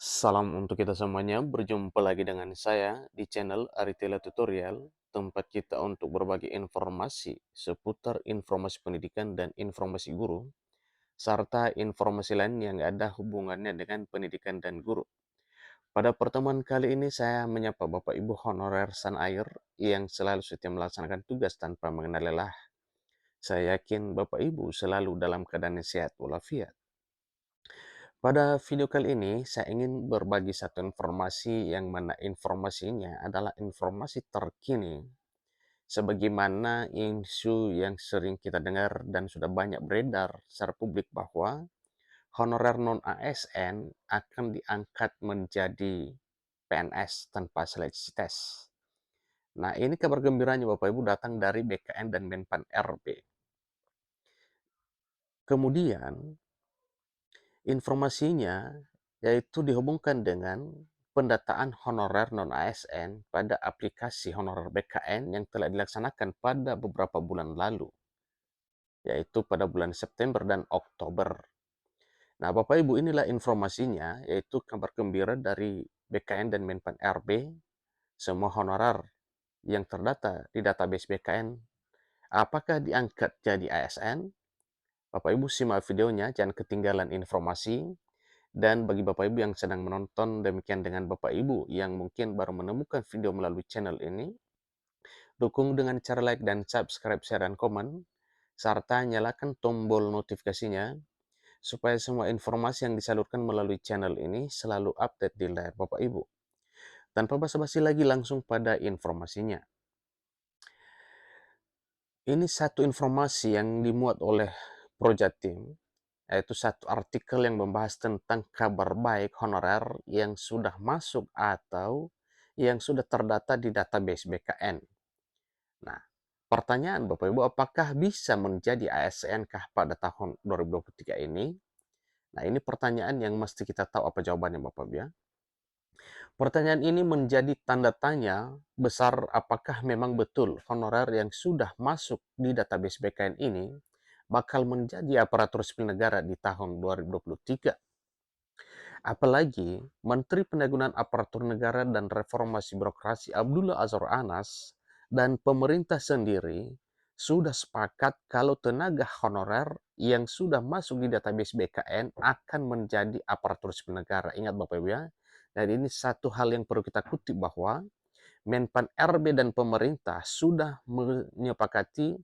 Salam untuk kita semuanya, berjumpa lagi dengan saya di channel Aritela Tutorial, tempat kita untuk berbagi informasi seputar informasi pendidikan dan informasi guru, serta informasi lain yang ada hubungannya dengan pendidikan dan guru. Pada pertemuan kali ini saya menyapa Bapak Ibu honorer Sanair yang selalu setia melaksanakan tugas tanpa mengenal lelah. Saya yakin Bapak Ibu selalu dalam keadaan sehat walafiat. Pada video kali ini, saya ingin berbagi satu informasi yang mana informasinya adalah informasi terkini. Sebagaimana isu yang sering kita dengar dan sudah banyak beredar secara publik bahwa honorer non-ASN akan diangkat menjadi PNS tanpa seleksi tes. Nah, ini kabar gembiranya Bapak Ibu datang dari BKN dan Menpan RB. Kemudian, informasinya yaitu dihubungkan dengan pendataan honorer non-ASN pada aplikasi honorer BKN yang telah dilaksanakan pada beberapa bulan lalu, yaitu pada bulan September dan Oktober. Nah, Bapak Ibu, inilah informasinya, yaitu kabar gembira dari BKN dan Menpan RB, semua honorer yang terdata di database BKN, apakah diangkat jadi ASN? Bapak Ibu simak videonya, jangan ketinggalan informasi. Dan bagi Bapak Ibu yang sedang menonton, demikian dengan Bapak Ibu yang mungkin baru menemukan video melalui channel ini, dukung dengan cara like dan subscribe, share, dan komen, serta nyalakan tombol notifikasinya, supaya semua informasi yang disalurkan melalui channel ini selalu update di layar Bapak Ibu. Tanpa basa-basi lagi, langsung pada informasinya. Ini satu informasi yang dimuat oleh Projatim, yaitu satu artikel yang membahas tentang kabar baik honorer yang sudah masuk atau yang sudah terdata di database BKN. Nah, pertanyaan Bapak Ibu, apakah bisa menjadi ASN kah pada tahun 2023 ini? Nah, ini pertanyaan yang mesti kita tahu apa jawabannya Bapak Ibu ya. Pertanyaan ini menjadi tanda tanya besar, apakah memang betul honorer yang sudah masuk di database BKN ini bakal menjadi aparatur sipil negara di tahun 2023. Apalagi Menteri Pendayagunaan Aparatur Negara dan Reformasi Birokrasi Abdullah Azwar Anas dan pemerintah sendiri sudah sepakat kalau tenaga honorer yang sudah masuk di database BKN akan menjadi aparatur sipil negara. Ingat Bapak Ibu ya, dan ini satu hal yang perlu kita kutip bahwa Menpan RB dan pemerintah sudah menyepakati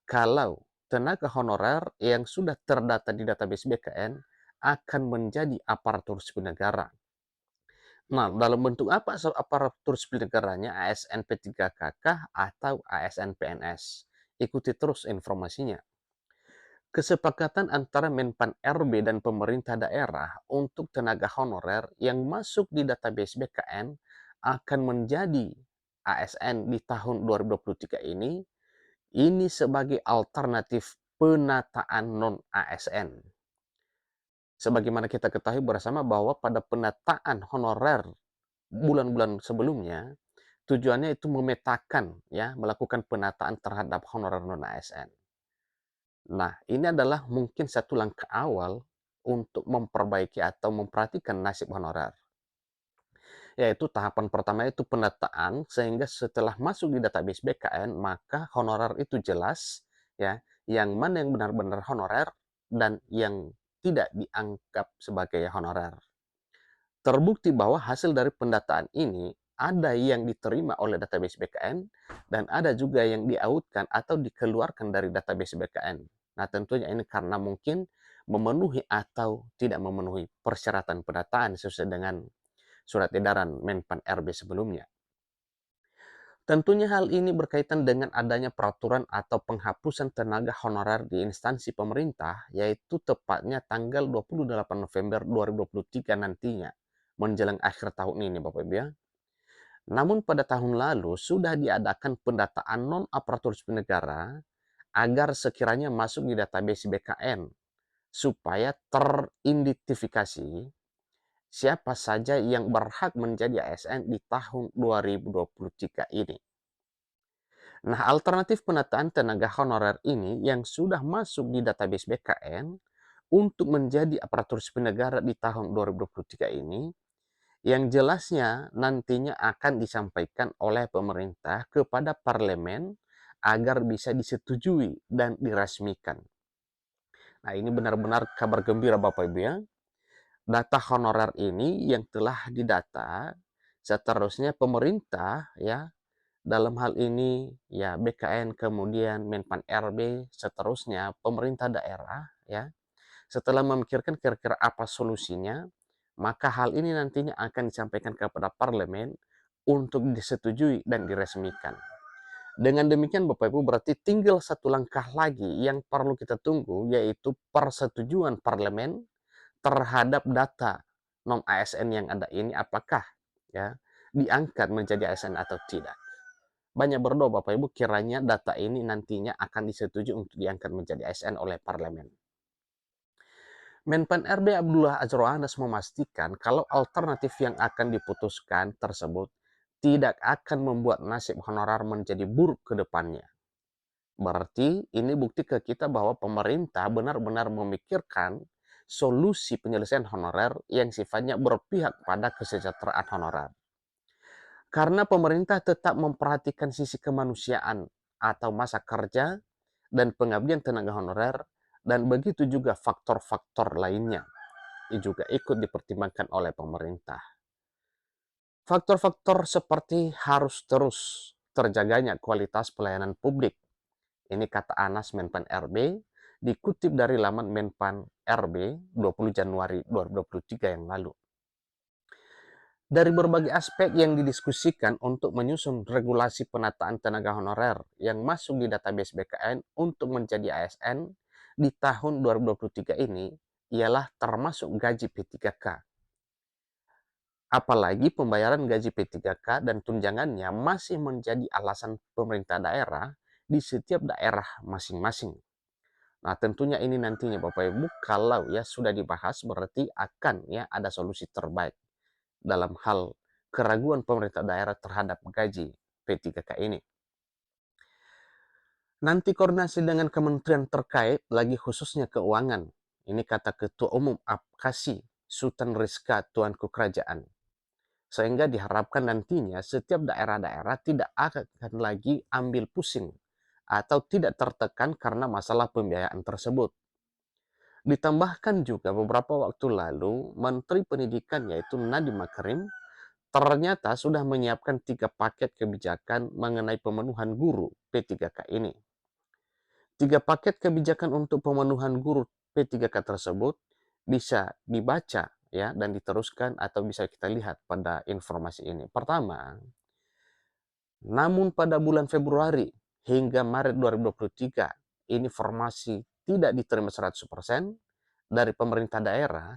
kalau tenaga honorer yang sudah terdata di database BKN akan menjadi aparatur sipil negara. Nah, dalam bentuk apa aparatur sipil negaranya? ASN P3KK atau ASN PNS? Ikuti terus informasinya. Kesepakatan antara Menpan RB dan pemerintah daerah untuk tenaga honorer yang masuk di database BKN akan menjadi ASN di tahun 2023 ini sebagai alternatif penataan non-ASN. Sebagaimana kita ketahui bersama bahwa pada penataan honorer bulan-bulan sebelumnya, tujuannya itu memetakan, ya, melakukan penataan terhadap honorer non-ASN. Nah, ini adalah mungkin satu langkah awal untuk memperbaiki atau memperhatikan nasib honorer. Yaitu tahapan pertama itu penataan, sehingga setelah masuk di database BKN, maka honorer itu jelas, ya, yang mana yang benar-benar honorer dan yang tidak dianggap sebagai honorer. Terbukti bahwa hasil dari pendataan ini ada yang diterima oleh database BKN dan ada juga yang diautkan atau dikeluarkan dari database BKN. Nah, tentunya ini karena mungkin memenuhi atau tidak memenuhi persyaratan pendataan sesuai dengan surat edaran Menpan RB sebelumnya. Tentunya hal ini berkaitan dengan adanya peraturan atau penghapusan tenaga honorer di instansi pemerintah, yaitu tepatnya tanggal 28 November 2023 nantinya, menjelang akhir tahun ini Bapak Ibu ya. Namun pada tahun lalu sudah diadakan pendataan non-aparatur sipil negara agar sekiranya masuk di database BKN, supaya teridentifikasi siapa saja yang berhak menjadi ASN di tahun 2023 ini. Nah, alternatif penataan tenaga honorer ini yang sudah masuk di database BKN untuk menjadi aparatur sipil negara di tahun 2023 ini yang jelasnya nantinya akan disampaikan oleh pemerintah kepada parlemen agar bisa disetujui dan diresmikan. Nah, ini benar-benar kabar gembira Bapak Ibu ya. Data honorer ini yang telah didata, seterusnya pemerintah ya, dalam hal ini ya BKN, kemudian Menpan RB, seterusnya pemerintah daerah ya, setelah memikirkan kira-kira apa solusinya, maka hal ini nantinya akan disampaikan kepada parlemen untuk disetujui dan diresmikan. Dengan demikian Bapak Ibu berarti tinggal satu langkah lagi yang perlu kita tunggu, yaitu persetujuan parlemen terhadap data non ASN yang ada ini, apakah ya diangkat menjadi ASN atau tidak. Banyak berdoa Bapak Ibu kiranya data ini nantinya akan disetujui untuk diangkat menjadi ASN oleh parlemen. Menpan RB Abdullah Azwar Anas memastikan kalau alternatif yang akan diputuskan tersebut tidak akan membuat nasib honorer menjadi buruk ke depannya. Berarti ini bukti ke kita bahwa pemerintah benar-benar memikirkan solusi penyelesaian honorer yang sifatnya berpihak pada kesejahteraan honorer. Karena pemerintah tetap memperhatikan sisi kemanusiaan atau masa kerja dan pengabdian tenaga honorer, dan begitu juga faktor-faktor lainnya yang juga ikut dipertimbangkan oleh pemerintah. Faktor-faktor seperti harus terus terjaganya kualitas pelayanan publik. Ini kata Anas Menpan RB, dikutip dari laman Menpan RB 20 Januari 2023 yang lalu. Dari berbagai aspek yang didiskusikan untuk menyusun regulasi penataan tenaga honorer yang masuk di database BKN untuk menjadi ASN di tahun 2023 ini ialah termasuk gaji P3K. Apalagi pembayaran gaji P3K dan tunjangannya masih menjadi alasan pemerintah daerah di setiap daerah masing-masing. Nah, tentunya ini nantinya Bapak Ibu kalau ya sudah dibahas berarti akan ya ada solusi terbaik dalam hal keraguan pemerintah daerah terhadap gaji P3K ini. Nanti koordinasi dengan kementerian terkait lagi khususnya keuangan. Ini kata Ketua Umum APKASI, Sultan Rizka Tuanku Kerajaan. Sehingga diharapkan nantinya setiap daerah-daerah tidak akan lagi ambil pusing atau tidak tertekan karena masalah pembiayaan tersebut. Ditambahkan juga beberapa waktu lalu, Menteri Pendidikan yaitu Nadiem Makarim ternyata sudah menyiapkan 3 paket kebijakan mengenai pemenuhan guru P3K ini. 3 paket kebijakan untuk pemenuhan guru P3K tersebut bisa dibaca ya dan diteruskan atau bisa kita lihat pada informasi ini. Pertama, namun pada bulan Februari hingga Maret 2023 ini formasi tidak diterima 100% dari pemerintah daerah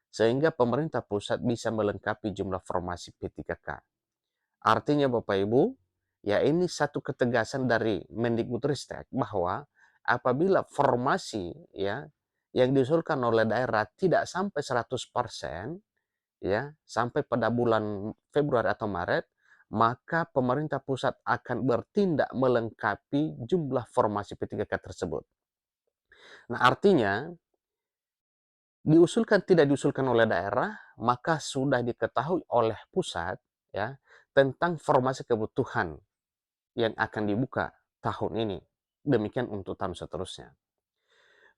sehingga pemerintah pusat bisa melengkapi jumlah formasi P3K. Artinya Bapak Ibu, ya ini satu ketegasan dari Mendikbudristek bahwa apabila formasi ya yang diusulkan oleh daerah tidak sampai 100% ya sampai pada bulan Februari atau Maret, maka pemerintah pusat akan bertindak melengkapi jumlah formasi P3K tersebut. Nah, artinya tidak diusulkan oleh daerah, maka sudah diketahui oleh pusat ya tentang formasi kebutuhan yang akan dibuka tahun ini. Demikian untuk tahun seterusnya.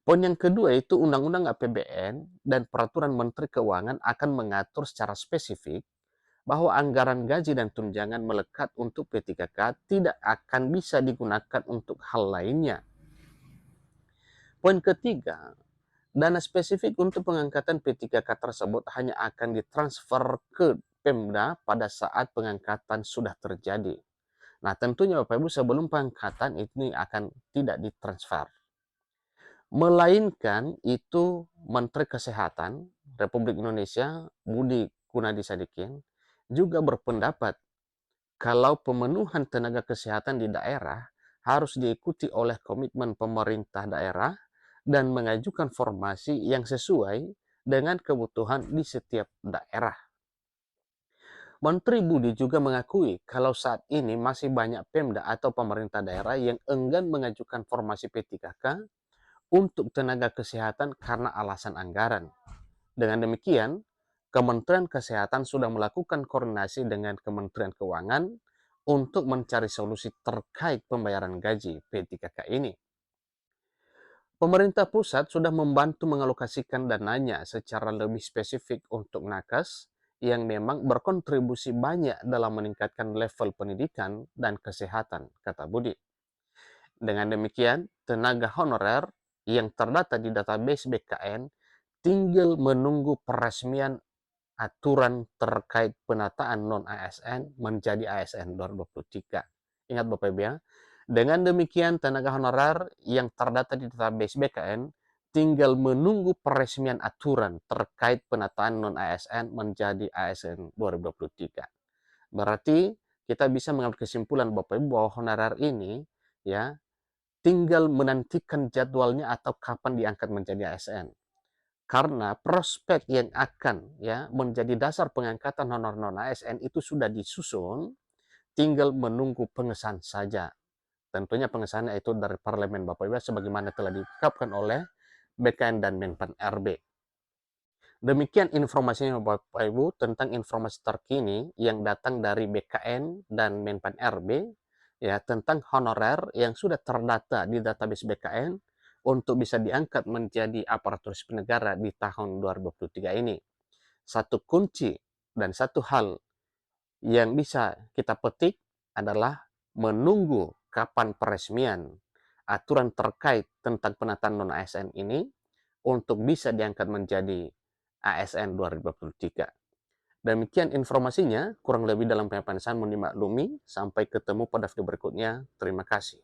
Poin yang kedua itu Undang-Undang APBN dan Peraturan Menteri Keuangan akan mengatur secara spesifik bahwa anggaran gaji dan tunjangan melekat untuk P3K tidak akan bisa digunakan untuk hal lainnya. Poin ketiga, dana spesifik untuk pengangkatan P3K tersebut hanya akan ditransfer ke Pemda pada saat pengangkatan sudah terjadi. Nah, tentunya Bapak Ibu sebelum pengangkatan ini akan tidak ditransfer. Melainkan itu Menteri Kesehatan Republik Indonesia Budi Gunadi Sadikin juga berpendapat kalau pemenuhan tenaga kesehatan di daerah harus diikuti oleh komitmen pemerintah daerah dan mengajukan formasi yang sesuai dengan kebutuhan di setiap daerah. Menteri Budi juga mengakui kalau saat ini masih banyak Pemda atau pemerintah daerah yang enggan mengajukan formasi P3K untuk tenaga kesehatan karena alasan anggaran. Dengan demikian, Kementerian Kesehatan sudah melakukan koordinasi dengan Kementerian Keuangan untuk mencari solusi terkait pembayaran gaji P3K ini. Pemerintah pusat sudah membantu mengalokasikan dananya secara lebih spesifik untuk nakes yang memang berkontribusi banyak dalam meningkatkan level pendidikan dan kesehatan, kata Budi. Dengan demikian, tenaga honorer yang terdata di database BKN tinggal menunggu peresmian aturan terkait penataan non-ASN menjadi ASN 2023. Ingat Bapak Ibu ya, dengan demikian tenaga honorer yang terdata di database BKN tinggal menunggu peresmian aturan terkait penataan non-ASN menjadi ASN 2023. Berarti kita bisa mengambil kesimpulan Bapak Ibu bahwa honorer ini ya tinggal menantikan jadwalnya atau kapan diangkat menjadi ASN. Karena prospek yang akan ya menjadi dasar pengangkatan honor non ASN itu sudah disusun, tinggal menunggu pengesahan saja. Tentunya pengesahannya itu dari Parlemen Bapak Ibu sebagaimana telah diungkapkan oleh BKN dan Menpan RB. Demikian informasinya Bapak Ibu tentang informasi terkini yang datang dari BKN dan Menpan RB ya tentang honorer yang sudah terdata di database BKN untuk bisa diangkat menjadi aparatur sipil negara di tahun 2023 ini. Satu kunci dan satu hal yang bisa kita petik adalah menunggu kapan peresmian aturan terkait tentang penataan non-ASN ini untuk bisa diangkat menjadi ASN 2023. Demikian informasinya, kurang lebih dalam penyampaian saya mohon dimaklumi. Sampai ketemu pada video berikutnya. Terima kasih.